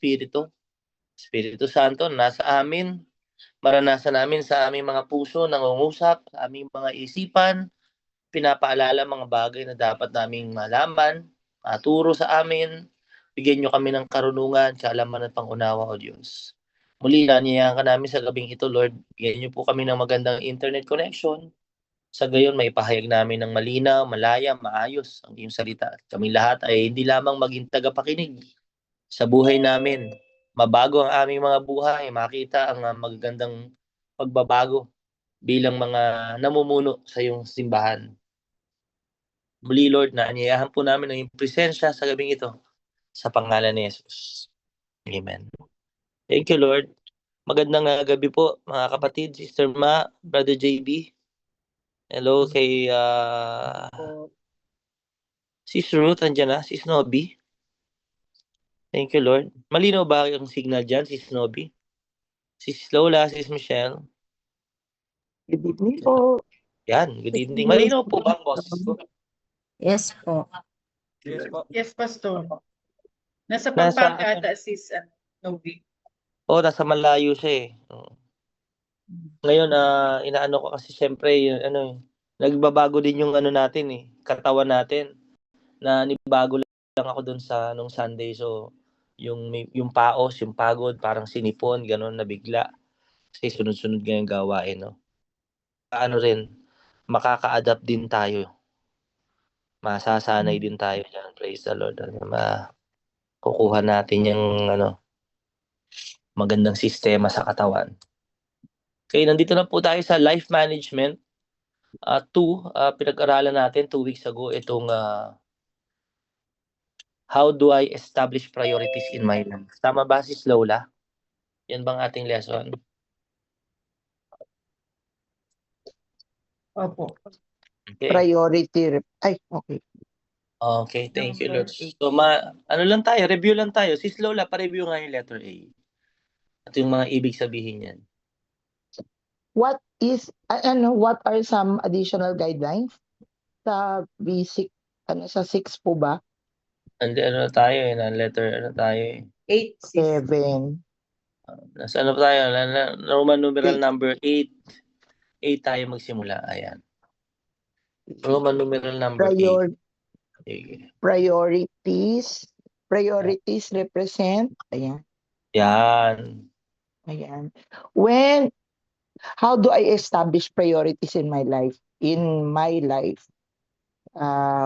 Espiritu. Espiritu Santo, nasa amin. Maranasan namin sa aming mga puso, nangungusap, sa aming mga isipan, pinapaalala mga bagay na dapat naming malaman, maturo sa amin. Bigyan nyo kami ng karunungan, kaalaman at pangunawa, O Diyos. Muli, naniyahan ka namin sa gabing ito, Lord. Bigyan nyo po kami ng magandang internet connection. Sa gayon, may pahayag namin ng malinaw, malaya, maayos ang iyong salita. Kami lahat ay hindi lamang maging tagapakinig sa buhay namin. Mabago ang aming mga buhay, makita ang magagandang pagbabago bilang mga namumuno sa iyong simbahan. Muli, Lord, naanyayahan po namin ang iyong presensya sa gabing ito sa pangalan ni Jesus. Amen. Thank you, Lord. Magandang gabi po, mga kapatid, Sister Ma, Brother JB. Hello kay Sis Ruth, andyan na, Sis Nobby. Thank you, Lord. Malinaw ba yung signal dyan, Sis Nobby? Sis Lola, Sis Michelle. Good evening po. Yan, good evening. Malinaw po ba ang boses ko? Yes po. Yes po. Yes, Pastor. Nasa Nasa- Pampanga ata sis Novi. Nasa malayo siya eh. Ngayon, inaano ko kasi syempre, nagbabago din yung natin eh, katawan natin. Na nibago lang ako dun sa nung Sunday. So, yung paos, yung pagod, parang sinipon, gano'n na bigla. Kasi sunod-sunod ngayong gawain, no? Rin, makaka-adapt din tayo. Masasanay din tayo dyan. Praise the Lord. Kukuha natin yung magandang sistema sa katawan. Okay, nandito na po tayo sa life management. Pinag-aralan natin 2 weeks ago itong how do I establish priorities in my life? Tama ba, Sis Lola? Yan bang ating lesson? Opo. Okay. Priority. Ay, okay. Okay, thank you, Lord. So, review lang tayo. Sis Lola, pa-review nga yung letter A. At yung mga ibig sabihin niyan. What are some additional guidelines sa basic, sa 6 po ba? And letter, tayo eh. 8, 7. Nasa tayo? Roman numeral number 8. 8 tayo magsimula. Ayan. Roman numeral number 8. Priorities. Priorities represent. Ayan. Yan. Ayan. How do I establish priorities in my life?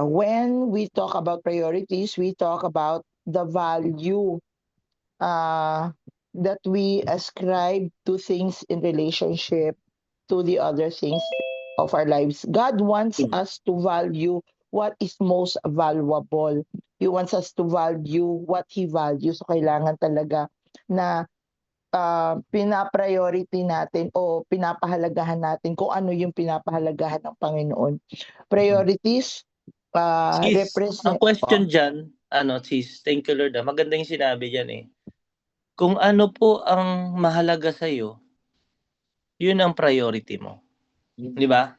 When we talk about priorities, we talk about the value that we ascribe to things in relationship to the other things of our lives. God wants us to value what is most valuable. He wants us to value what He values. So kailangan talaga na pinapriority natin o pinapahalagahan natin kung ano yung pinapahalagahan ng Panginoon. Priorities represent... Ang question dyan, sis, thank you Lord. Maganda yung sinabi dyan eh. Kung ano po ang mahalaga sa'yo, yun ang priority mo. Di ba?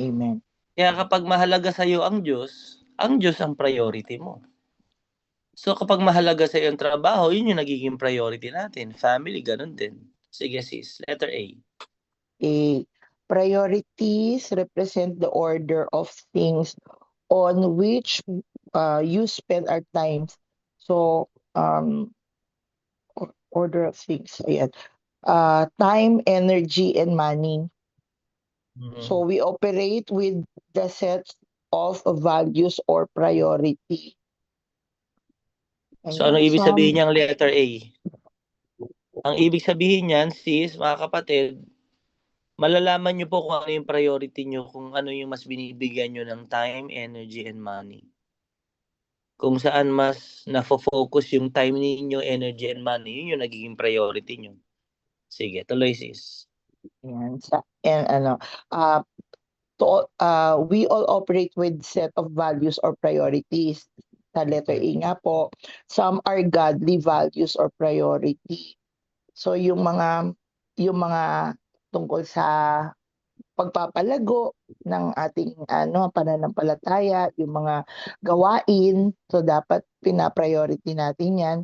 Amen. Kaya kapag mahalaga sa'yo ang Diyos ang priority mo. So kapag mahalaga sa'yo ang trabaho, yun yung nagiging priority natin. Family, ganun din. Sige sis, letter A. Priorities represent the order of things on which you spend our time. So, order of things. Ayan. Time, energy, and money. So, we operate with the sets of values or priority. So, ano ibig sabihin niyang letter A? Ang ibig sabihin niyan, sis, mga kapatid, malalaman niyo po kung ano yung priority niyo, kung ano yung mas binibigyan niyo ng time, energy, and money. Kung saan mas nafo-focus yung time niyo, energy, and money, yun yung nagiging priority niyo. Sige, tuloy sis. Yan. We all operate with set of values or priorities. Sa letter A nga po, some are godly values or priority. So yung mga tungkol sa pagpapalago ng ating pananampalataya, yung mga gawain, so dapat pina-priority natin yan.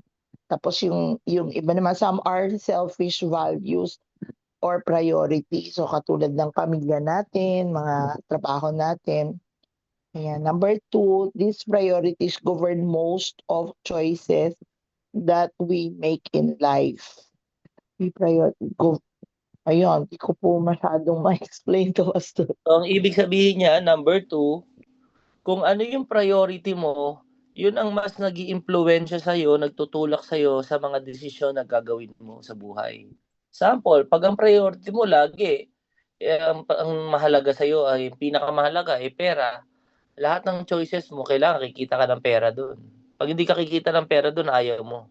Tapos yung iba naman, some are selfish values or priorities. So katulad ng pamilya natin, mga trabaho natin. Ayan. Number 2, these priorities govern most of choices that we make in life. Ayun, di ko po masyadong ma-explain to us to. So, ang ibig sabihin niya, number 2, kung ano yung priority mo, yun ang mas nag-iimpluwensya sa'yo, nagtutulak sa'yo sa mga desisyon na gagawin mo sa buhay. Sample, pag ang priority mo lagi, ang mahalaga sa'yo ay pinakamahalaga ay pera, lahat ng choices mo, kailangan kikita ka ng pera doon. Pag hindi ka kikita ng pera doon, ayaw mo.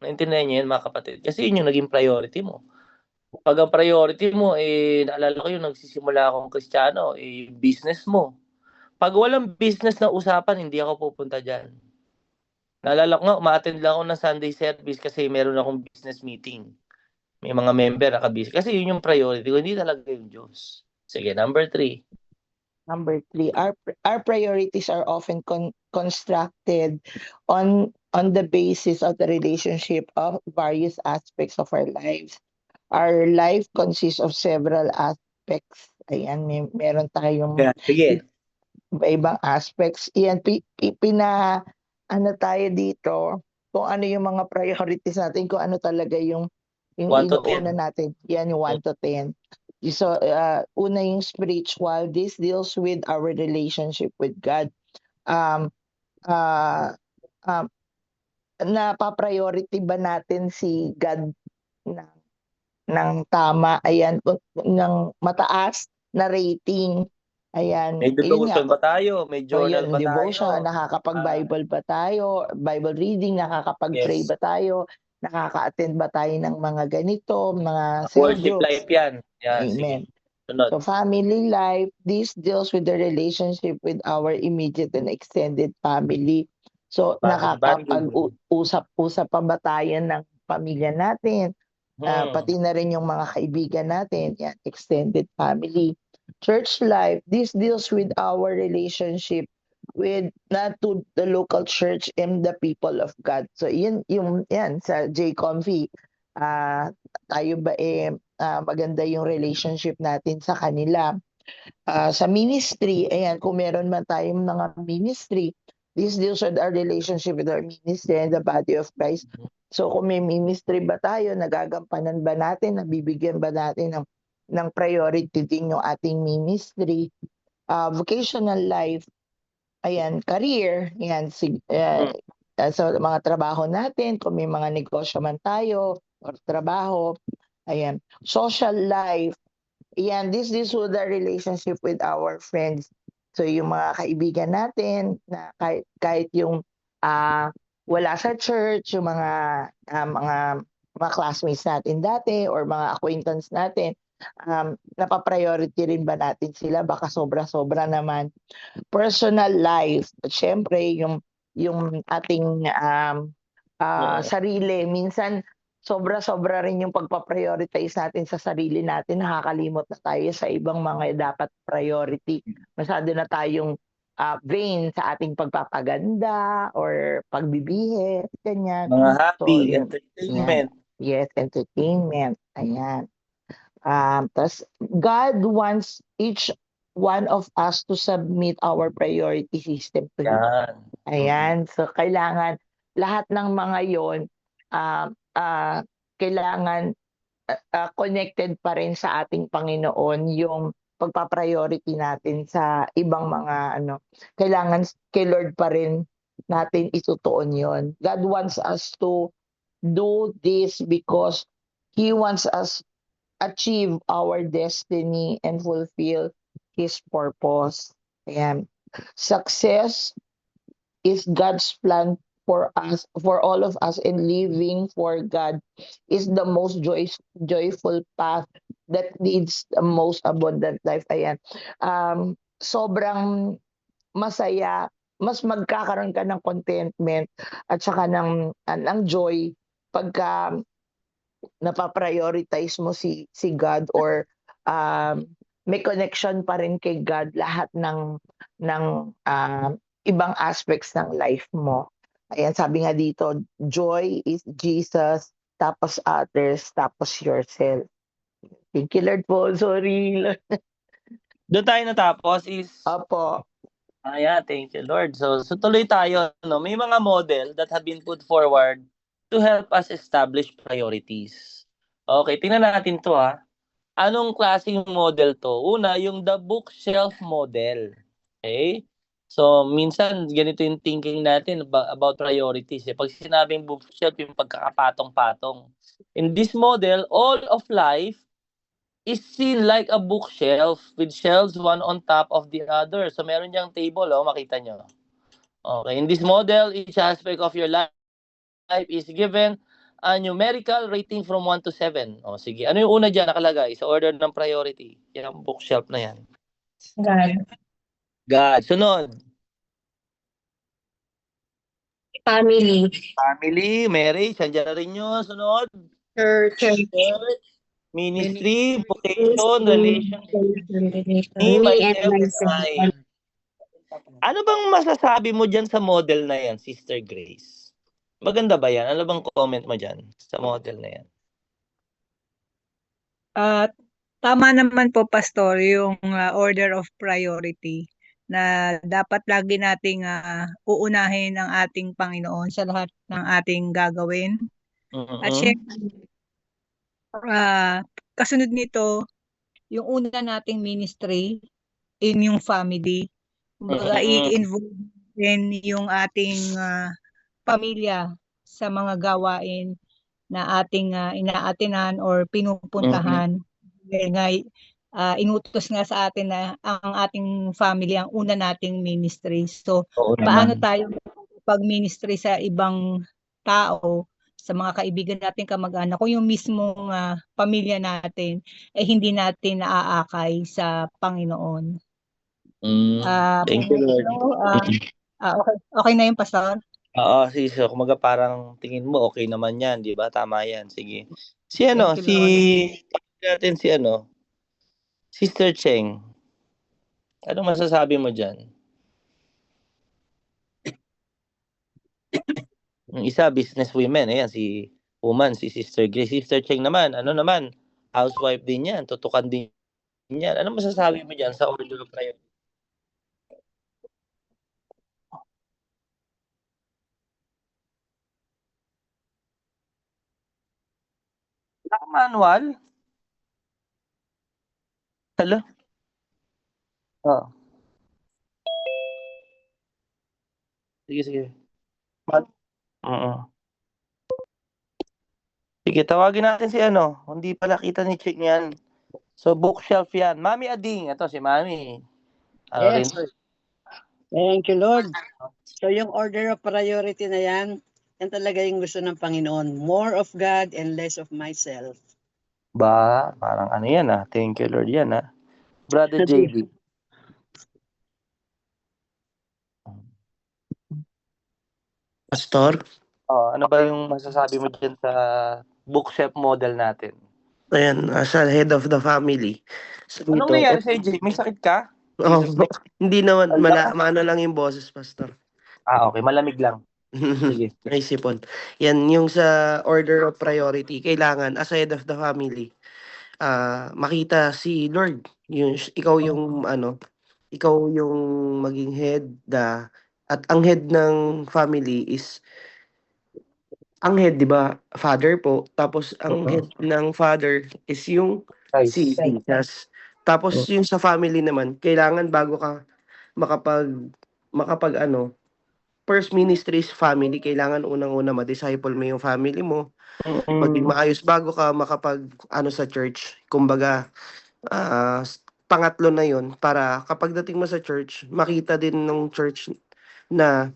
Naintindihan niyo yun, mga kapatid? Kasi yun yung naging priority mo. Pag ang priority mo, naalala ko yung nagsisimula akong Kristiyano, yung business mo. Pag walang business na usapan, hindi ako pupunta dyan. Naalala ko nga, umaattend lang ako ng Sunday service kasi meron akong business meeting. May mga member naka-busy. Kasi yun yung priority ko, hindi talaga yung Diyos. Sige, number 3. Number 3, our priorities are often constructed on the basis of the relationship of various aspects of our lives. Our life consists of several aspects. Ayan, meron tayong Sige. iba-ibang aspects. Iyan, ano tayo dito, kung ano yung mga priorities natin, kung ano talaga yung 1 to 10. inuuna natin. Yan, yung 1 to 10. So, una yung spiritual. This deals with our relationship with God. Napapriority ba natin si God ng tama? Ayan, ng mataas na rating. Ayan, May yun nga. devotion ba tayo? May journal ba Devotion, tayo? nakakapag-Bible ba tayo? Bible reading, nakakapag-pray Yes. ba tayo? Nakaka-attend ba tayo ng mga ganito, mga cell Worship groups? life yan. Yan, Amen. sige. Sunod. So family life, this deals with the relationship with our immediate and extended family. So Family bonding. nakakapag-usap-usap pa ba tayo ng pamilya natin? Hmm. Pati na rin yung mga kaibigan natin, yan, extended family. Church life, this deals with our relationship with not to the local church and the people of God. So yan sa JConf, tayo ba maganda yung relationship natin sa kanila. Sa ministry, ayan, kung meron man tayong mga ministry, this deals with our relationship with our ministry and the body of Christ. So kung may ministry ba tayo, nagagampanan ba natin, nabibigyan ba natin ng priority din yung ating ministry. Vocational life, ayan, career, ayan, so mga trabaho natin, kung may mga negosyo man tayo or trabaho, ayan. Social life, ayan, this with the relationship with our friends. So yung mga kaibigan natin na kahit yung wala sa church, yung mga classmates natin dati or mga acquaintance natin, napapriority rin ba natin sila? Baka sobra-sobra naman. Personal life, syempre yung ating sarili, minsan sobra-sobra rin yung pagpa-prioritize natin sa sarili natin, nakakalimot na tayo sa ibang mga dapat priority. Masyado na tayong vain sa ating pagpapaganda or pagbibihis, ganyan. Mga happy, Yan. entertainment. Yes, entertainment. Ayan. Tapos, God wants each one of us to submit our priority system to Him. Yan. Ayan. So, kailangan lahat ng mga yon kailangan connected pa rin sa ating Panginoon yung pagpa-priority natin sa ibang mga kailangan kay Lord pa rin natin itutuon yon. God wants us to do this because He wants us achieve our destiny and fulfill His purpose. Ayan. Success is God's plan for us, for all of us, in living for God is the most joyful path that leads the most abundant life. Ayan. Sobrang masaya, mas magkakaroon ka ng contentment at saka ng joy pagka napaprioritize mo si God or may connection pa rin kay God lahat ng ibang aspects ng life mo. Ayan, sabi nga dito, joy is Jesus, tapos others, tapos yourself. Thank you, Lord po. Sorry, Lord. Doon tayo natapos is Opo. thank you Lord. So tuloy tayo, no. May mga model that have been put forward to help us establish priorities. Okay, tingnan natin 'to ha. Anong klaseng model 'to? Una, yung the bookshelf model. Okay? So minsan ganito yung thinking natin about priorities. Pag sinabing bookshelf, yung pagkakapatong-patong. In this model, all of life is seen like a bookshelf with shelves one on top of the other. So meron diyang table, makita nyo. Okay, in this model, each aspect of your life is given a numerical rating from 1 to 7. O sige, ano yung una dyan nakalagay sa order ng priority? Yan ang bookshelf na yan. God. God. Sunod. Family. Family, marriage, andyan na rin yun. Sunod. Church. Church, ministry, vocation, relationship. Me, Me and myself, and myself. I. Ano bang masasabi mo dyan sa model na yan, Sister Grace? Maganda ba yan? Ano bang comment mo dyan sa model na yan? Tama naman po, Pastor, yung order of priority na dapat lagi nating uunahin ang ating Panginoon sa lahat ng ating gagawin. At syempre, kasunod nito, yung una nating ministry in yung family. Kumbaga, i-involve din yung ating pamilya sa mga gawain na ating inaatinan or pinupuntahan. Dahil nga, inutos nga sa atin na ang ating family ang una nating ministry. So, paano tayo pag-ministry sa ibang tao, sa mga kaibigan natin, kamag-anak, kung yung mismong pamilya natin ay hindi natin naaakay sa Panginoon. Thank you, Lord. Okay na yung Pastor? Oo, sis. So, kumaga parang tingin mo okay naman yan, di ba? Tama yan. Sige. Si ano, Thank you, natin si ano, Sister Cheng. Ano masasabi mo dyan? Yung isa, business women. Ayan, si Sister Grace. Sister Cheng naman, ano naman, housewife din yan. Tutukan din yan. Ano masasabi mo dyan sa order of priority? Naka-manual? Hello? Oo. Sige. Oo. Sige, tawagin natin si ano. Hindi pala kita ni Chick yan. So, bookshelf yan. Mami Ading. Ito si Mami. Ano Yes. rin? Thank you, Lord. So yung order of priority na yan talaga yung gusto ng Panginoon. More of God and less of myself. Ba, parang ano yan Thank you, Lord yan Brother JB. Pastor? Ano ba yung masasabi mo dyan sa bookshelf model natin? Ayan, as a head of the family. So, Anong dito, nangyari sa'yo, Jay? May sakit ka? hindi naman, maano lang yung boses, Pastor. Okay. Malamig lang. Sige. Naisipon. Yan, yung sa order of priority, kailangan, as a head of the family, makita si Lord. Ikaw yung, ikaw yung maging head, at ang head ng family is, ang head, di ba, father po. Tapos, ang head ng father is yung si Jesus. Tapos, yung sa family naman, kailangan bago ka makapag first ministry is family. Kailangan unang-una ma-disciple mo yung family mo. Maging maayos bago ka makapag sa church. Kumbaga, pangatlo na yon para kapag dating mo sa church, makita din ng church na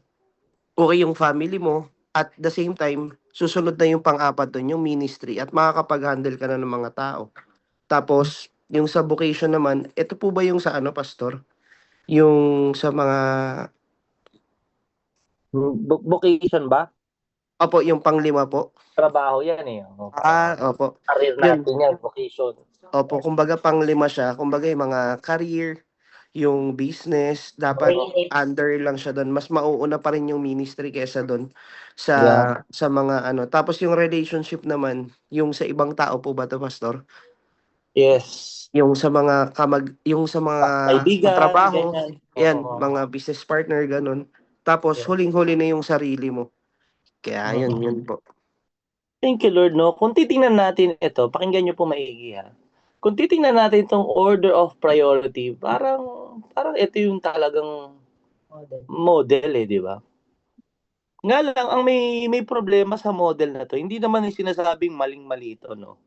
okay yung family mo. At the same time, susunod na yung pang-apat doon, yung ministry. At makakapag-handle ka na ng mga tao. Tapos, yung sa vocation naman, ito po ba yung sa Pastor? Yung sa mga... Vocation ba? Opo, yung panglima po. Trabaho yan Opo. Career natin yan, vocation. Opo, kumbaga panglima siya. Kumbaga yung mga career, yung business, dapat under lang siya doon. Mas mauuna pa rin yung ministry kaysa doon sa Yeah. sa mga ano. Tapos yung relationship naman, yung sa ibang tao po ba to, Pastor? Yes. Yung sa mga yung sa mga Kaibigan, trabaho, ganyan. yan, Oo. mga business partner, ganun. Tapos Yeah. huling-huli na yung sarili mo. Kaya yun, Oo. yun po. Thank you, Lord, no? Kung titingnan natin ito, pakinggan nyo po maigi, ha? Kung titingnan natin itong order of priority, parang ito yung talagang model di ba? Nga lang, ang may problema sa model na to, hindi naman yung sinasabing maling-mali ito, no?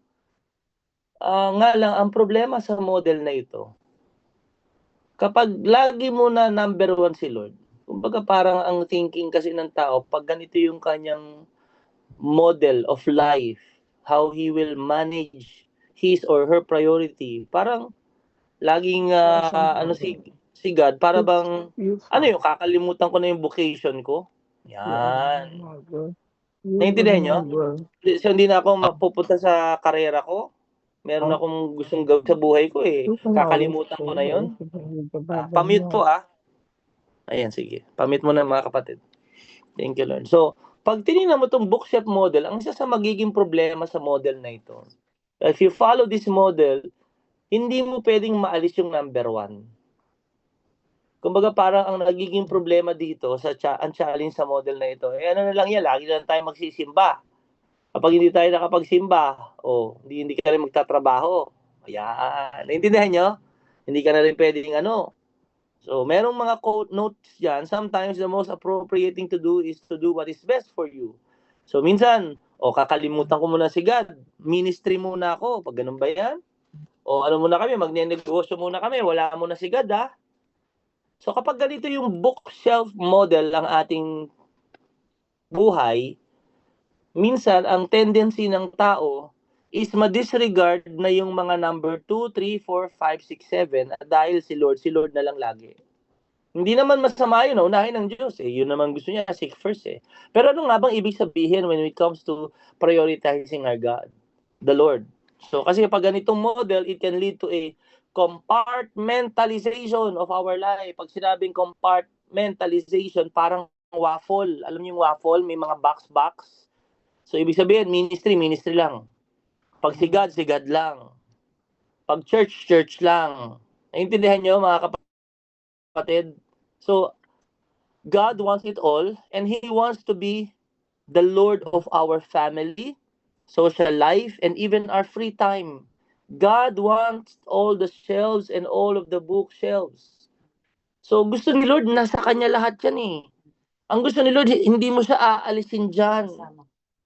Nga lang, ang problema sa model na ito, kapag lagi mo na number 1 si Lord, kumbaga parang ang thinking kasi ng tao, pag ganito yung kanyang model of life, how he will manage his or her priority, parang laging si God, para bang yung kakalimutan ko na yung vocation ko. Yan. Naintindihan nyo? So, hindi na ako mapupunta sa karera ko. Meron akong gustong gawin sa buhay ko kakalimutan ko na yun. Pamute po Ayan, sige. Pamute mo na mga kapatid. Thank you, Lord. So, pag tinignan mo itong bookshelf model, ang isa sa magiging problema sa model na ito, if you follow this model, hindi mo pwedeng maalis yung number 1. Kumbaga parang ang nagiging problema dito ang challenge sa model na ito, ano na lang yan, lagi na lang tayo magsisimba. Kapag hindi tayo nakapagsimba, hindi ka rin magtatrabaho. Ayan. Naintindihan nyo? Hindi ka na rin pwedeng So, merong mga quote notes dyan. Sometimes the most appropriate thing to do is to do what is best for you. So, minsan, kakalimutan ko muna si God. Ministry muna ako. Pag ganun ba yan? Ano muna kami, magne-negosyo muna kami. Wala muna si God, So, kapag ganito yung bookshelf model ang ating buhay, minsan, ang tendency ng tao is ma-disregard na yung mga number 2, 3, 4, 5, 6, 7 dahil si Lord na lang lagi. Hindi naman masama yun, unahin ng Diyos Yun naman gusto niya, seek first Pero ano nga bang ibig sabihin when it comes to prioritizing our God, the Lord? So kasi pag ganitong model, it can lead to a compartmentalization of our life. Pag sinabing compartmentalization, parang waffle. Alam niyo yung waffle, may mga box. So ibig sabihin, ministry lang. Pag si God lang. Pag church lang. Naintindihan nyo mga kapatid? So, God wants it all and He wants to be the Lord of our family, social life, and even our free time. God wants all the shelves and all of the bookshelves. So, gusto ni Lord, nasa Kanya lahat yan Ang gusto ni Lord, hindi mo siya aalisin dyan.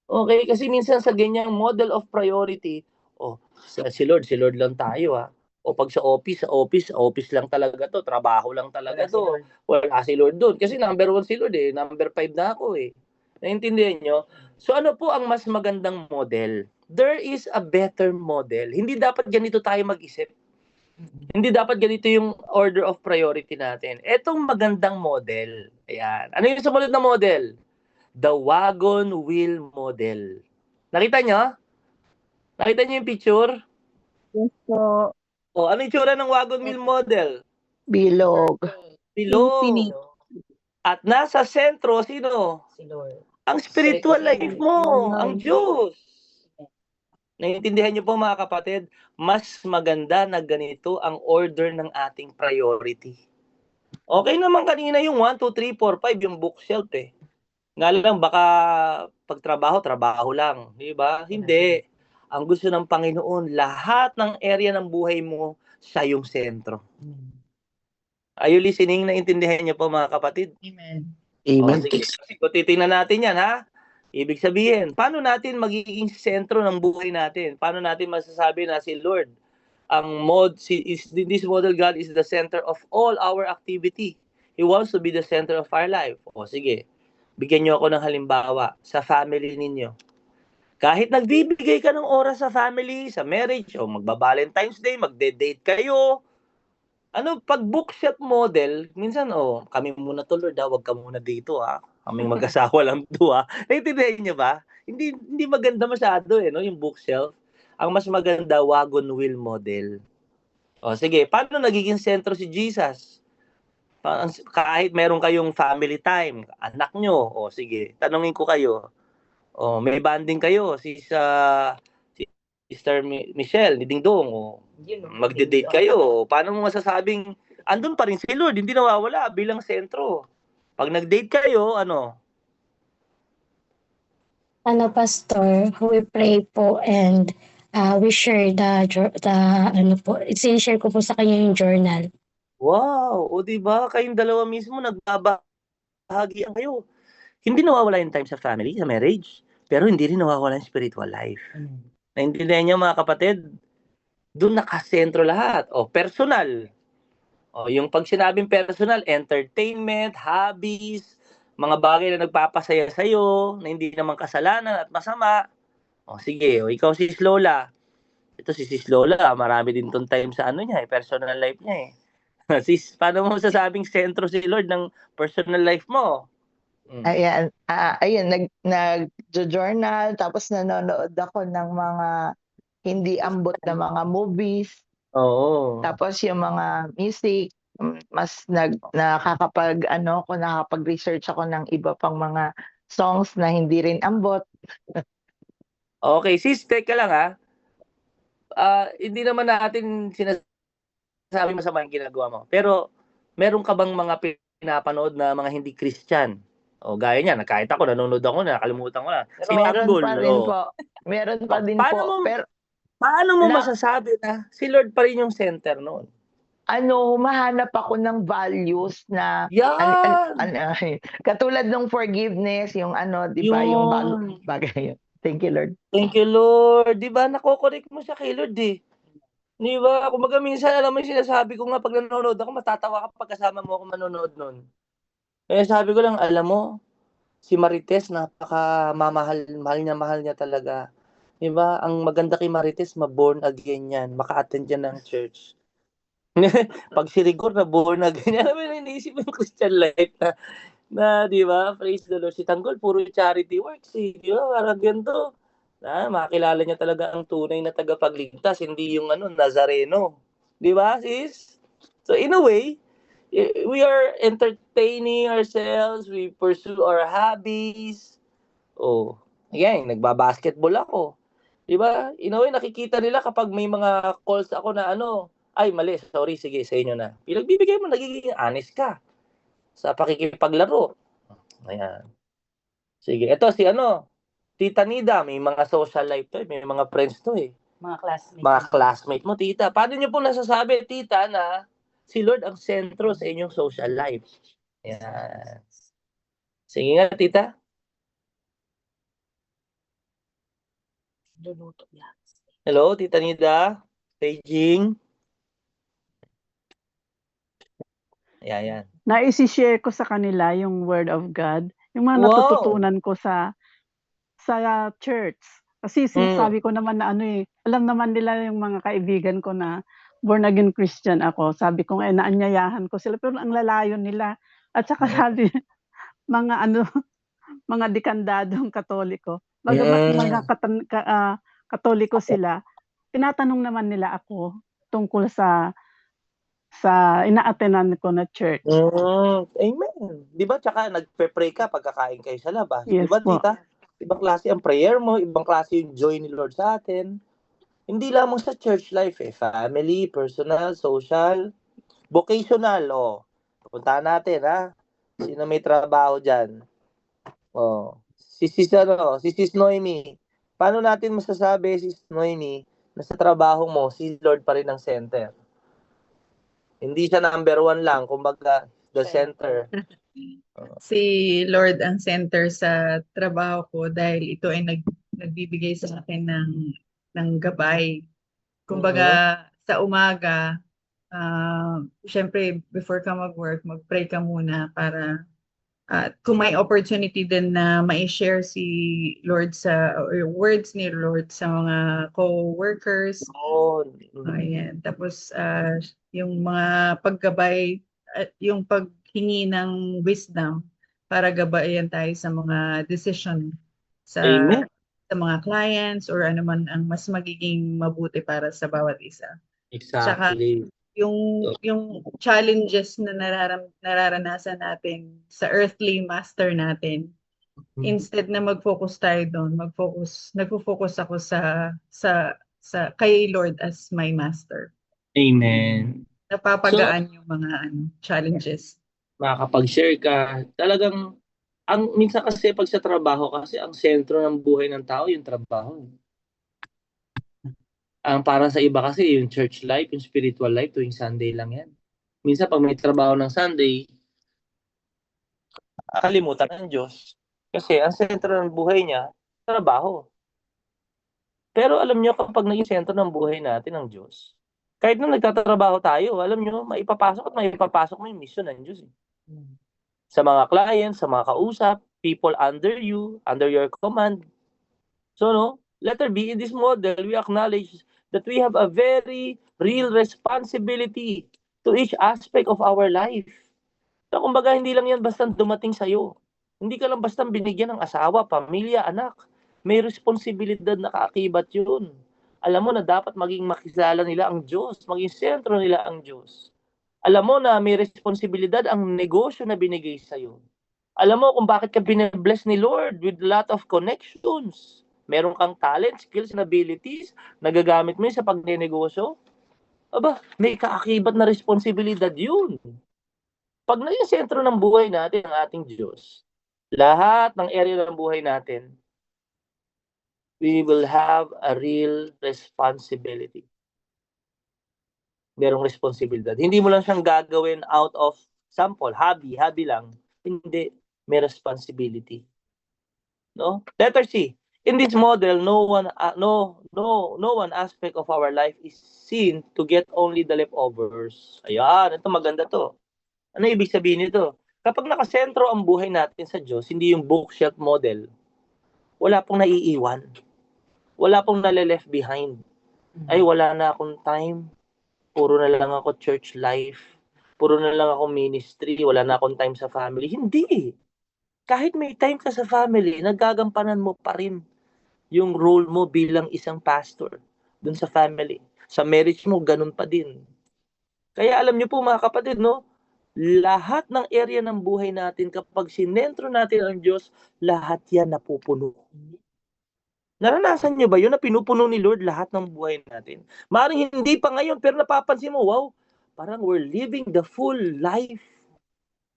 Okay? Kasi minsan sa ganyang model of priority, si Lord lang tayo pag sa office lang talaga to, trabaho lang talaga to. Wala si Lord doon. Kasi number 1 si Lord number 5 na ako Naintindihan nyo? So ano po ang mas magandang model? There is a better model. Hindi dapat ganito tayo mag-isip. Hindi dapat ganito yung order of priority natin. Etong magandang model. Ayan. Ano yung sumunod na model? The wagon wheel model. Nakita nyo? Nakita nyo yung picture? Yes po. Ano yung tsura ng wagon wheel model? Bilog. Infinite. At nasa sentro, sino? Si Lord. Ang spiritual life mo, Amen. ang Diyos. Naiintindihan niyo po mga kapatid, mas maganda na ganito ang order ng ating priority. Okay naman kanina yung 1, 2, 3, 4, 5, yung bookshelf Nga lang, baka trabaho lang. Di ba? Hindi. Ang gusto ng Panginoon, lahat ng area ng buhay mo, siya yung sentro. Are you listening? Naintindihan niyo po mga kapatid? Amen. Amen. Sige. Kung titingnan natin yan, ibig sabihin, paano natin magiging sentro ng buhay natin? Paano natin masasabi na si Lord, this model God is the center of all our activity. He wants to be the center of our life. Sige. Bigyan niyo ako ng halimbawa sa family ninyo. Kahit nagbibigay ka ng oras sa family, sa marriage, magba-Valentine's Day, magde-date kayo. Pag bookshelf model, minsan, kami muna to Lord, wag ka muna dito Kaming mag-asawa lang to Naintindihan niyo ba? Hindi maganda masyado yung bookshelf. Ang mas maganda, wagon wheel model. O sige, paano nagiging sentro si Jesus? Kahit meron kayong family time, anak nyo, o sige, tanungin ko kayo, o may banding kayo, si Sister Michelle, ni Dingdong, o magde-date kayo, paano mo masasabing, andun pa rin si Lord, hindi nawawala bilang sentro. Pag nag-date kayo, ano? Pastor, we pray po and we share sinishare ko po sa kanya yung journal. Wow, o diba, kayong dalawa mismo nagbabahagian kayo. Hindi nawawala yung time sa family, sa marriage, pero hindi rin nawawala yung spiritual life. Naintindihan niyo mga kapatid? Doon nakasentro lahat. O, personal. O, yung pag sinabing personal, entertainment, hobbies, mga bagay na nagpapasaya sa'yo, na hindi naman kasalanan at masama. O, sige, o, ikaw sis Lola. Ito si sis Lola, marami din tong time sa ano niya, personal life niya eh. Sis, paano mo masasabing sentro si Lord ng personal life mo? Ayan, nag-journal, tapos nanonood ako ng mga hindi ambot na mga movies. Oo. Tapos yung mga music, mas nakakapag-research ako ng iba pang mga songs na hindi rin ambot. Okay, sis, teka lang ha. Hindi naman natin sinasabi masama yung ginagawa mo. Pero, meron ka bang mga pinapanood na mga hindi Christian? O, gaya niya, kahit ako, nanonood ako na, nakalimutan ko na. Si Meron Tanggol, pa rin o. po. Meron pa din Paano po. mo- Pero Paano mo masasabi na si Lord pa rin yung center noon? humahanap ako ng values na Yan! katulad ng forgiveness, yung di ba, yung bagay yun. Thank you, Lord. Thank you, Lord. Di ba, nakokorek mo siya kay Lord eh. Di ba? Kumbaga minsan, alam mo yung sinasabi ko nga pag nanonood ako, matatawa ka pag kasama mo ako manonood noon. Kaya sabi ko lang, alam mo, si Marites, mahal niya talaga. Di ba? Ang maganda kay Marites, ma-born again yan. Maka-attend yan ng church. Pag si Rigor na born again, alam mo, iniisip mo yung Christian life na di ba? Praise the Lord. Si Tanggol, puro charity works eh. Di ba? Parang ganito. Makilala niya talaga ang tunay na tagapagligtas, hindi yung Nazareno. Di ba, sis? So in a way, we are entertaining ourselves, we pursue our hobbies. Oh, again, nagba-basketball ako. Di ba? In a way, nakikita nila kapag may mga calls ako na ay mali, sorry, sige, sa inyo na. Pinagbibigay mo, nagiging honest ka sa pakikipaglaro. Ayan. Sige, ito si Tita Nida, may mga social life to, may mga friends to eh. Mga classmate mo, tita. Paano niyo po nasasabi, tita, na si Lord ang sentro sa inyong social life? Ayan. Sige nga, tita. Hello, Tita Nida. Beijing. Ayan. Naisi-share ko sa kanila yung Word of God, yung mga Wow! natututunan ko sa church. Kasi sabi ko naman na alam naman nila yung mga kaibigan ko na born again Christian ako. Sabi ko naanyayahan ko sila, pero ang lalayo nila. At saka sabi, mga dekandadong Katoliko, mga Katoliko sila, tinatanong naman nila ako tungkol sa ina-attenan ko na church. Amen. Di ba? Tsaka nagpe-pray ka pagkakain kayo sa labas. Yes, Di ba, po. tita? Ibang klase ang prayer mo, ibang klase yung joy ni Lord sa atin. Hindi lamang sa church life eh. Family, personal, social, vocational. Puntahan natin ha. Sino may trabaho dyan? Si Sis Noemi. Paano natin masasabi, Sis Noemi, na sa trabaho mo, si Lord pa rin ang center? Hindi siya number one lang, kumbaga, the center. Si Lord ang center sa trabaho ko dahil ito ay nagbibigay sa akin ng gabay. Kumbaga, sa umaga, syempre, before ka mag-work, mag-pray ka muna para kung may opportunity din na ma-share si Lord or words ni Lord sa mga co-workers. Ayan. Tapos, yung mga paggabay, yung paghingi ng wisdom para gabayan tayo sa mga decision sa mga clients or ano man ang mas magiging mabuti para sa bawat isa. Exactly. Yung challenges na nararanasan natin sa earthly master natin, instead na mag-focus tayo doon, nagfo-focus ako sa kay Lord as my master. Amen. So, Napapagaan yung mga challenges. makakapag-share ka. Talagang, minsan kasi pag sa trabaho kasi, ang sentro ng buhay ng tao, yung trabaho. Ang parang sa iba kasi, yung church life, yung spiritual life, tuwing Sunday lang yan. Minsan pag may trabaho ng Sunday, kalimutan ng Diyos. Kasi ang sentro ng buhay niya, trabaho. Pero alam niyo, kapag naging sentro ng buhay natin ang Diyos, kahit nung nagtatrabaho tayo, alam niyo, maipapasok mo yung mission ng Diyos. Sa mga clients, sa mga kausap, people under you, under your command. So, letter B, in this model, we acknowledge that we have a very real responsibility to each aspect of our life. So, kumbaga, hindi lang yan basta dumating sa'yo. Hindi ka lang basta binigyan ng asawa, pamilya, anak. May responsibilidad na kaakibat yun. Alam mo na dapat maging makilala nila ang Diyos, maging sentro nila ang Diyos. Alam mo na may responsibilidad ang negosyo na binigay sa'yo. Alam mo kung bakit ka bine-bless ni Lord with a lot of connections. Meron kang talent, skills, and abilities, nagagamit mo yun sa pagnenegosyo. Aba, may kaakibat na responsibilidad yun. Pag naging sentro ng buhay natin ang ating Diyos, lahat ng area ng buhay natin, we will have a real responsibility. Merong responsibilidad. Hindi mo lang siyang gagawin out of sample, hobby lang. Hindi, may responsibility. No? Letter C. In this model, no one aspect of our life is seen to get only the leftovers. Ayan, ito maganda to. Ano ibig sabihin nito? Kapag nakasentro ang buhay natin sa Diyos, hindi yung bookshelf model, wala pong naiiwan. Wala pong nale-left behind. Ay, wala na akong time. Puro na lang ako church life. Puro na lang ako ministry. Wala na akong time sa family. Hindi. Kahit may time ka sa family, nagagampanan mo pa rin yung role mo bilang isang pastor dun sa family. Sa marriage mo, ganun pa din. Kaya alam niyo po mga kapatid, lahat ng area ng buhay natin, kapag sinentro natin ang Diyos, lahat yan napupuno. Naranasan niyo ba yun na pinupuno ni Lord lahat ng buhay natin? Maaaring hindi pa ngayon, pero napapansin mo, wow, parang we're living the full life.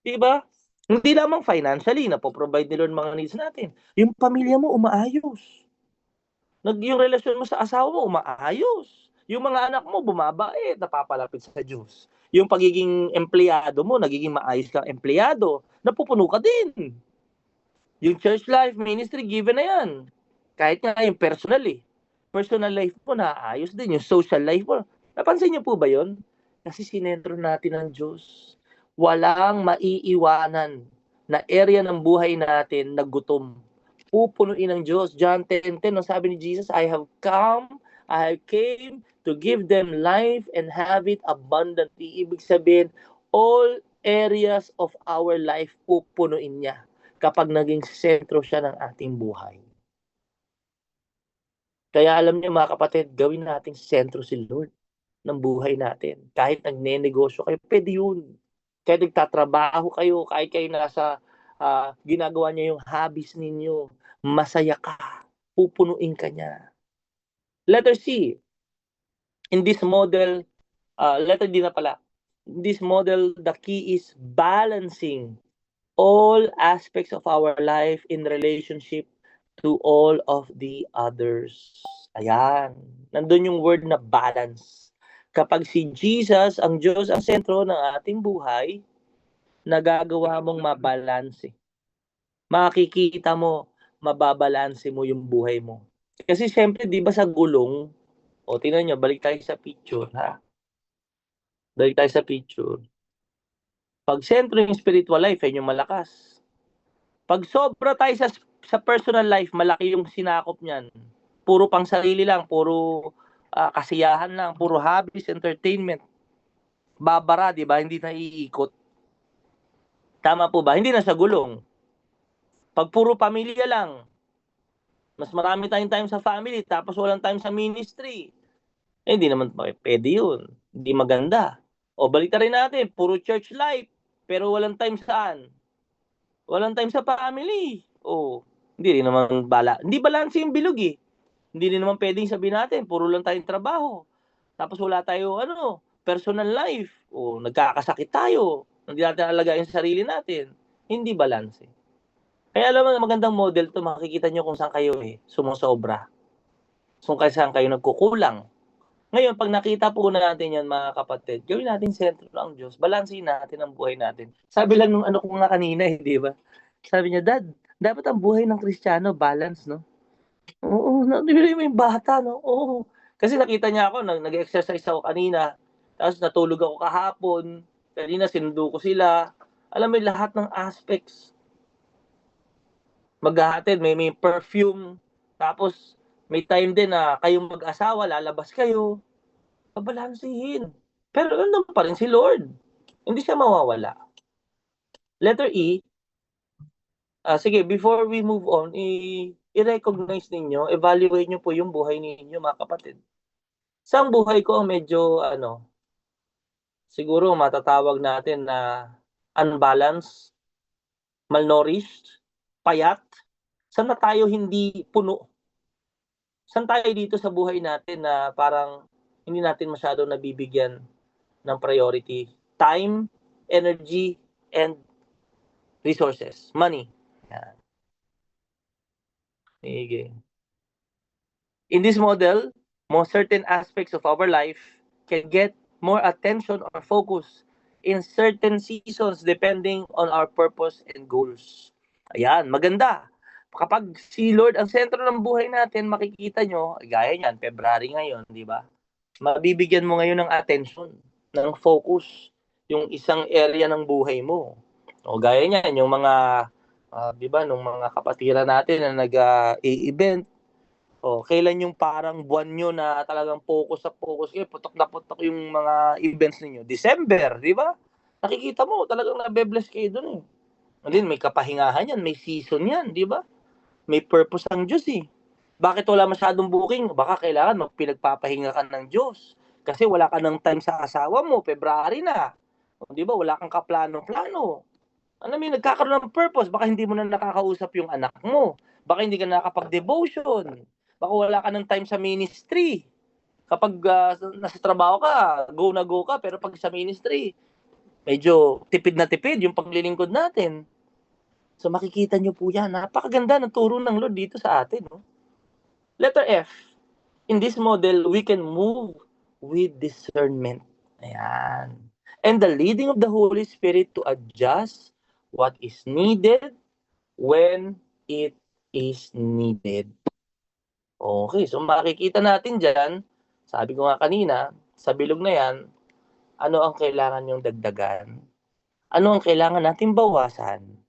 Diba? Hindi lamang financially, napoprovide ni Lord mga needs natin. Yung pamilya mo, umaayos. Yung relasyon mo sa asawa mo, umaayos. Yung mga anak mo, bumabait, napapalapit sa Diyos. Yung pagiging empleyado mo, nagiging maayos kang empleyado, napupuno ka din. Yung church life, ministry, given na yan. Kahit nga yung personal personal life mo, naayos din. Yung social life mo, napansin niyo po ba yun? Kasi sinentro natin ang Diyos. Walang maiiwanan na area ng buhay natin na gutom. Pupunuin ng Diyos. John 10:10, sabi ni Jesus, I came to give them life and have it abundantly. Ibig sabihin, all areas of our life pupunuin niya kapag naging sentro siya ng ating buhay. Kaya alam niyo mga kapatid, gawin nating sentro si Lord ng buhay natin. Kahit nagnenegosyo kayo, pwede yun. Kahit nagtatrabaho kayo, kahit kayo nasa ginagawa niya yung hobbies ninyo, masaya ka, pupunuin ka niya. Letter C, in this model, letter D na pala, in this model, the key is balancing all aspects of our life in relationship to all of the others. Ayan. Nandun yung word na balance. Kapag si Jesus, ang Diyos, ang sentro ng ating buhay, nagagawa mong mabalanse. Makikita mo, mababalanse mo yung buhay mo. Kasi siyempre, di ba sa gulong, tingnan nyo, balik tayo sa picture, ha? Balik tayo sa picture. Pag sentro yung spiritual life, yun yung malakas. Pag sobra tayo sa personal life, malaki yung sinakop niyan. Puro pang sarili lang, puro kasiyahan lang, puro hobbies, entertainment. Babara, di ba? Hindi na iikot. Tama po ba? Hindi na sa gulong. Pag puro pamilya lang, mas marami tayong time sa family, tapos walang time sa ministry. Eh, hindi naman pwede yun. Hindi maganda. O, balita rin natin, puro church life, pero walang time saan? Walang time sa family. O, hindi rin naman hindi balance yung bilog eh. Hindi rin naman pwedeng sabihin natin, puro lang tayong trabaho. Tapos wala tayo, personal life. O, nagkakasakit tayo. Hindi natin alagayin sa sarili natin. Hindi balance eh. Kaya alam mo, magandang model to, makikita nyo kung saan kayo sumusobra. Kung saan kayo nagkukulang. Ngayon, pag nakita po natin yan, mga kapatid, gawin natin sentro ang Diyos. Balansin natin ang buhay natin. Sabi lang nung ko nga kanina, di ba? Sabi niya, Dad, dapat ang buhay ng Kristiyano, balance, no? Oo, nabili mo yung bata, no? Oo. Kasi nakita niya ako, nag-exercise ako kanina, tapos natulog ako kahapon, kanina sinundo ko sila. Alam mo, lahat ng aspects. Maghahatid, may perfume, tapos may time din na kayong mag-asawa, lalabas kayo. Pabalansihin. Pero nandun pa rin si Lord. Hindi siya mawawala. Letter E, sige, before we move on, i-recognize ninyo, evaluate nyo po yung buhay ninyo, mga kapatid. Sa buhay ko ang medyo, siguro matatawag natin na unbalanced, malnourished, payat. Saan na tayo hindi puno? Saan tayo dito sa buhay natin na parang hindi natin masyado nabibigyan ng priority? Time, energy, and resources. Money. Yan. Sige. In this model, most certain aspects of our life can get more attention or focus in certain seasons depending on our purpose and goals. Ayan, maganda. Kapag si Lord ang sentro ng buhay natin, makikita nyo, gaya niyan, February ngayon, di ba? Mabibigyan mo ngayon ng attention, ng focus, yung isang area ng buhay mo. O gaya niyan, yung mga, di ba, nung mga kapatiran natin na nag-event, kailan yung parang buwan nyo na talagang focus kayo, putok na putok yung mga events ninyo? December, di ba? Nakikita mo, talagang nabe-bless kayo dun eh. And then, may kapahingahan yan, may season yan, di ba? May purpose ang Diyos eh. Bakit wala masyadong booking? Baka kailangan magpinagpapahinga ka ng Diyos. Kasi wala ka ng time sa asawa mo, February na. Di ba? Wala kang kaplano-plano. Nagkakaroon ng purpose. Baka hindi mo na nakakausap yung anak mo. Baka hindi ka nakakapag-devotion. Baka wala ka ng time sa ministry. Kapag nasa trabaho ka, go na go ka. Pero pag sa ministry, medyo tipid na tipid yung paglilingkod natin. So makikita nyo po yan. Napakaganda ng turo ng Lord dito sa atin. No? Letter F. In this model, we can move with discernment. Ayan. And the leading of the Holy Spirit to adjust what is needed when it is needed. Okay, so makikita natin dyan, sabi ko nga kanina, sa bilog na yan, ano ang kailangan yung dagdagan? Ano ang kailangan natin bawasan?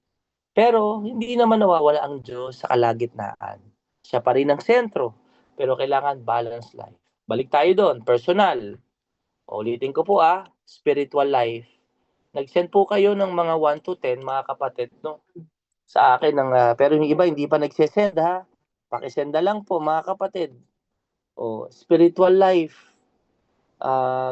Pero hindi naman nawawala ang Diyos sa kalagitnaan. Siya pa rin ang sentro, pero kailangan balanced life. Balik tayo doon, personal. Ulitin ko po spiritual life. Nag-send po kayo ng mga 1 to 10, mga kapatid, no? Sa akin, pero yung iba hindi pa nagsesend Pakisenda lang po, mga kapatid. Spiritual life.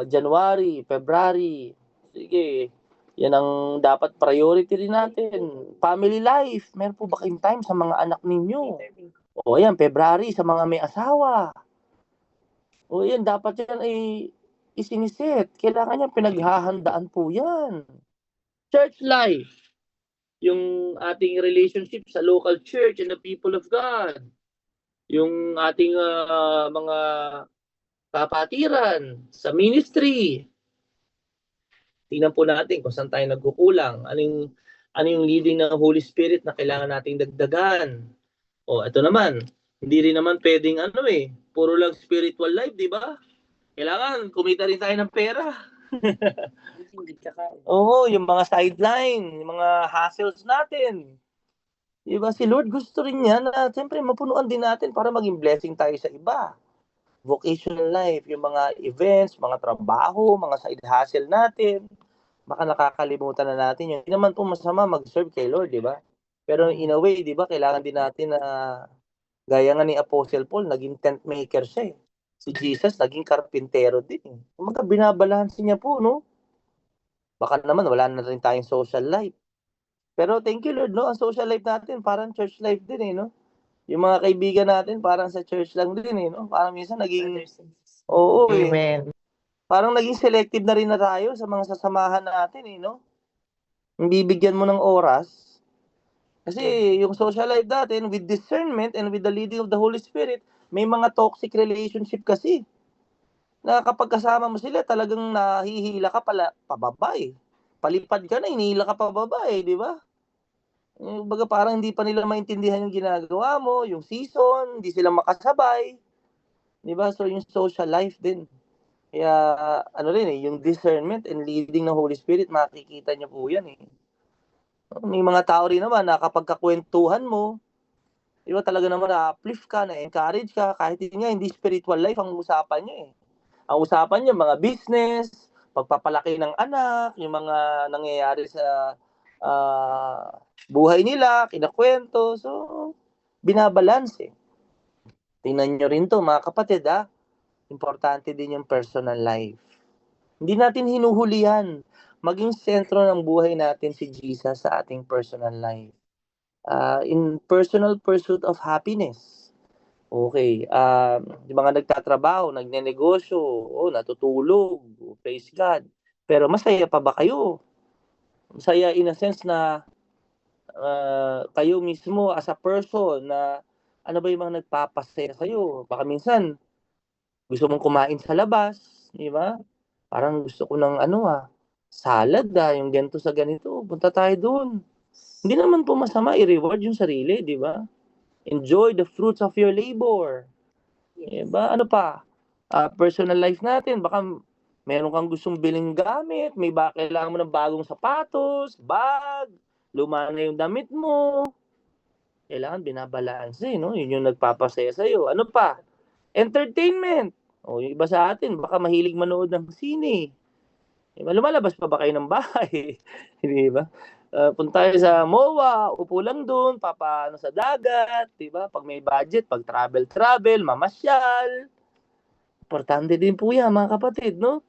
January, February. Sige, yan ang dapat priority rin natin. Family life. Meron po ba kayong time sa mga anak ninyo? Yan, February, sa mga may asawa. Yan, dapat yan ay isiniset. Kailangan yan, pinaghahandaan po yan. Church life. Yung ating relationship sa local church and the people of God. Yung ating mga kapatiran sa ministry. Tingnan po natin kung saan tayo nagkukulang. Ano yung leading ng Holy Spirit na kailangan nating dagdagan. Ito naman. Hindi rin naman pwedeng puro lang spiritual life, di ba? Kailangan kumita rin tayo ng pera. Yung mga sideline, yung mga hassles natin. Di ba? Si Lord gusto rin niya na siyempre mapunuan din natin para maging blessing tayo sa iba. Vocational life, yung mga events, mga trabaho, mga side hustle natin. Baka nakakalimutan na natin yun. Hindi naman po masama mag-serve kay Lord, di ba? Pero in a way, di ba, kailangan din natin na gaya nga ni Apostle Paul, naging tent maker siya. Si Jesus naging karpintero din eh. Kumbaga binabalanse niya po, no? Baka naman wala na rin tayong social life. Pero thank you Lord, no? Ang social life natin parang church life din eh, no? Yung mga kaibigan natin parang sa church lang din eh, no? Parang minsan naging oo eh. Amen. Parang naging selective na rin na tayo sa mga sasamahan natin eh, no? Yung bibigyan mo ng oras. Kasi yung social life natin with discernment and with the leading of the Holy Spirit, may mga toxic relationship kasi. Na kapag kasama mo sila, talagang nahihila ka pala pababa eh. Palipad ka na, hinihila ka pababa eh, di ba? Baga parang hindi pa nila maintindihan yung ginagawa mo, yung season, hindi sila makasabay. Di ba? So yung social life din. Kaya ano rin eh, yung discernment and leading ng Holy Spirit, makikita niyo po yan eh. May mga tao rin naman na kapag kakwentuhan mo, di ba talaga naman na-uplift ka, na-encourage ka, kahit hindi spiritual life ang usapan niyo eh. Ang usapan niyo, mga business, pagpapalaki ng anak, yung mga nangyayari sa buhay nila, kinakwento. So, binabalance eh. Tingnan nyo rin to mga kapatid Importante din yung personal life. Hindi natin hinuhuli yan. Maging sentro ng buhay natin si Jesus sa ating personal life. In personal pursuit of happiness. Okay. Yung mga nagtatrabaho, nagnenegosyo, natutulog, praise God. Pero masaya pa ba kayo? Masaya in a sense na kayo mismo as a person na ano ba yung mga nagpapasaya sa'yo? Baka minsan, gusto mong kumain sa labas, di ba? Parang gusto ko ng salad yung ganito sa ganito. Punta tayo doon. Hindi naman po masama i-reward yung sarili, di ba? Enjoy the fruits of your labor. Diba? Ano pa? Personal life natin, baka meron kang gustong biling gamit, kailangan mo ng bagong sapatos, bag, luma na yung damit mo. Kailangan binabalanse, no? Yun yung nagpapasaya sa'yo. Ano pa? Entertainment. Yung iba sa atin, baka mahilig manood ng sine. Diba? Lumalabas pa ba kayo ng bahay? Di ba? Punta tayo sa MOA, upo lang doon, papaano sa dagat, di ba? Pag may budget, pag travel, mamasyal. Importante din po yan, mga kapatid, no?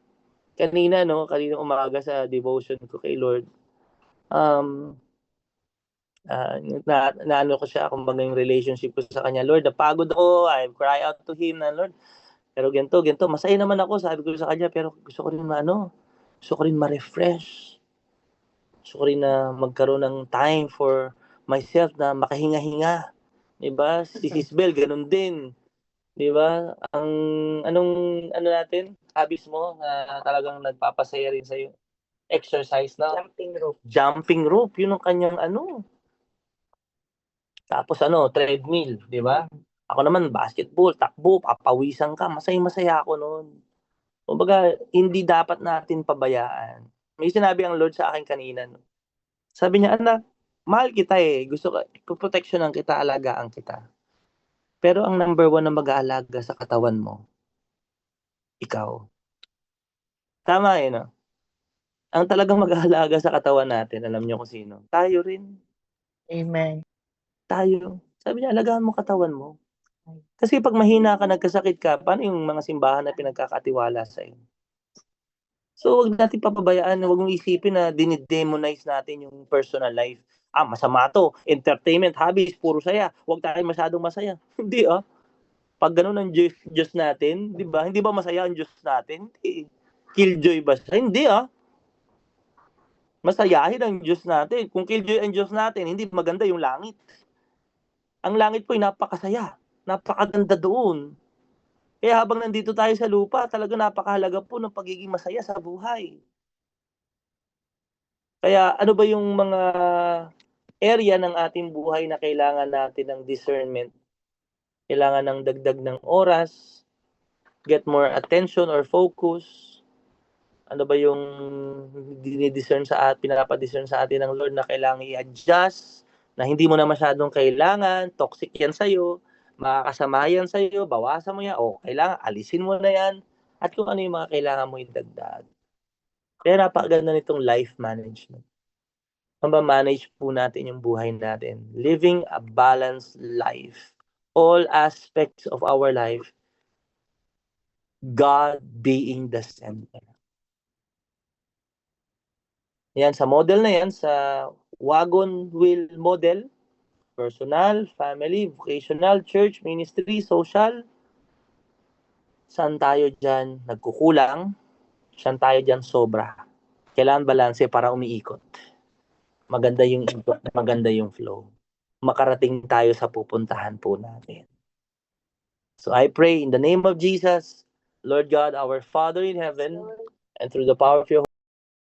Kanina umaga sa devotion ko kay Lord, naano ko siya, kumbaga yung relationship ko sa kanya, Lord, napagod ako, I cry out to Him na, Lord, pero ganito, masaya naman ako, sabi ko sa kanya, pero gusto ko rin ma-refresh. Gusto ko rin na magkaroon ng time for myself na makahinga-hinga. Diba? Si Sisbel, ganun din. Diba? Anong natin? Habits mo na talagang nagpapasaya rin sa'yo? Exercise na? Jumping rope. Yun ang kanyang Tapos treadmill. Diba? Ako naman, basketball, takbo, papawisan ka. Masaya ako noon. Kumbaga, hindi dapat natin pabayaan. May sinabi ang Lord sa akin kanina. No? Sabi niya, anak, mahal kita gusto ko, proteksyonan kita, alagaan kita. Pero ang number 1 na mag-aalaga sa katawan mo, ikaw. Tama no? Ang talagang mag-aalaga sa katawan natin, alam niyo kung sino? Tayo rin. Amen. Tayo. Sabi niya, alagaan mo katawan mo. Kasi pag mahina ka, nagkasakit ka, paano yung mga simbahan na pinagkakatiwala sa iyo? So, wag natin papabayaan, wag mong isipin na dinidemonize natin yung personal life. Masama to. Entertainment, hobbies, puro saya. Huwag tayo masyadong masaya. Hindi Pag ganun ang Diyos natin, di ba? Hindi ba masaya ang Diyos natin? Hindi. Killjoy ba siya? Hindi Masayahin ang Diyos natin. Kung killjoy ang Diyos natin, hindi maganda yung langit. Ang langit po ay napakasaya. Napakaganda doon. Kaya habang nandito tayo sa lupa, talaga napakahalaga po ng pagiging masaya sa buhay. Kaya ano ba yung mga area ng ating buhay na kailangan natin ng discernment? Kailangan ng dagdag ng oras, get more attention or focus. Ano ba yung pinapa-discern sa atin ng Lord na kailangan i-adjust, na hindi mo na masyadong kailangan, toxic yan sa'yo, makakasama yan sa'yo, bawasan mo yan, kailangan alisin mo na yan, at kung ano yung mga kailangan mo idagdag. Kaya napakaganda nitong life management. Manage po natin yung buhay natin. Living a balanced life. All aspects of our life God being the center. Yan, sa model na yan, sa wagon wheel model, personal, family, vocational, church, ministry, social, saan tayo dyan nagkukulang, saan tayo dyan sobra. Kailangan balanse para umiikot. Maganda yung ikot, maganda yung flow. Makarating tayo sa pupuntahan po natin. So I pray in the name of Jesus, Lord God, our Father in heaven, and through the power of your